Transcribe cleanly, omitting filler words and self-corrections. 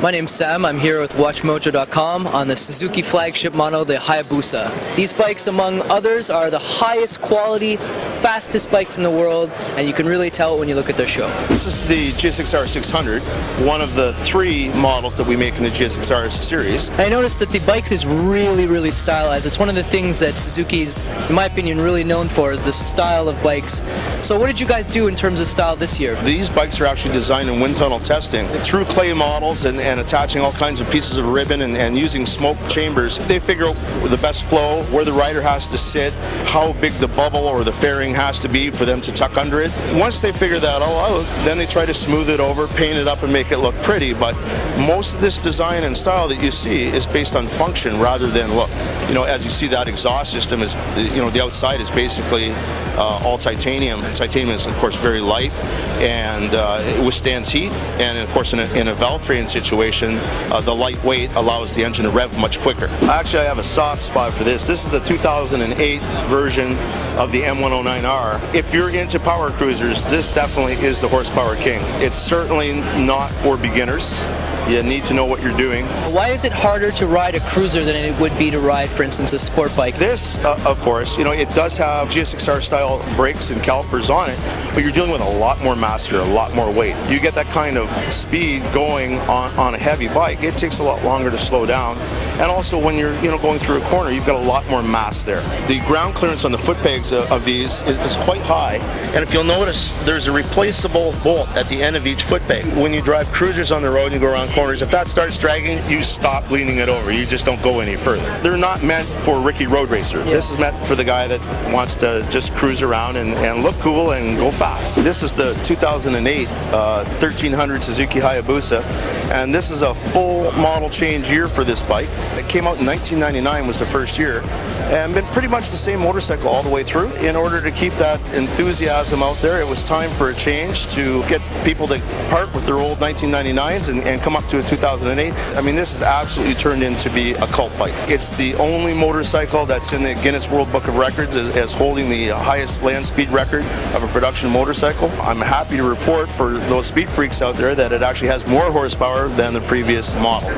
My name's Sam. I'm here with WatchMojo.com on the Suzuki flagship model, the Hayabusa. These bikes, among others, are the highest quality, fastest bikes in the world, and you can really tell it when you look at their show. This is the GS6R 600, one of the 3 models that we make in the GS6R series. I noticed that the bikes is really stylized. It's one of the things that Suzuki's, in my opinion, really known for is the style of bikes. So what did you guys do in terms of style this year? These bikes are actually designed in wind tunnel testing. Through clay models and attaching all kinds of pieces of ribbon and using smoke chambers, they figure out the best flow, where the rider has to sit, how big the bubble or the fairing has to be for them to tuck under it. Once they figure that all out, then they try to smooth it over, paint it up and make it look pretty, but most of this design and style that you see is based on function rather than look. You know, as you see, that exhaust system is, the outside is basically all titanium. Titanium is, of course, very light and it withstands heat, and of course in a valve train situation, the lightweight allows the engine to rev much quicker. Actually, I have a soft spot for this. This is the 2008 version of the M109R. If you're into power cruisers, this definitely is the horsepower king. It's certainly not for beginners. You need to know what you're doing. Why is it harder to ride a cruiser than it would be to ride, for instance, a sport bike? This, of course, it does have GS6R style brakes and calipers on it, but you're dealing with a lot more mass here, a lot more weight. You get that kind of speed going on a heavy bike, it takes a lot longer to slow down. And also when you're going through a corner, you've got a lot more mass there. The ground clearance on the foot pegs of these is quite high, and if you'll notice, there's a replaceable bolt at the end of each foot peg. When you drive cruisers on the road and you go around corners, if that starts dragging, you stop leaning it over. You just don't go any further. They're not meant for Ricky Road Racer. Yeah. This is meant for the guy that wants to just cruise around and look cool and go fast. This is the 2008 1300 Suzuki Hayabusa, and this is a full model change year for this bike. It came out in 1999, was the first year, and been pretty much the same motorcycle all the way through. In order to keep that enthusiasm out there, it was time for a change to get people to part with their old 1999s and come up to a 2008. I mean, this has absolutely turned into be a cult bike. It's the only motorcycle that's in the Guinness World Book of Records as holding the highest land speed record of a production motorcycle. I'm happy to report for those speed freaks out there that it actually has more horsepower than the previous model.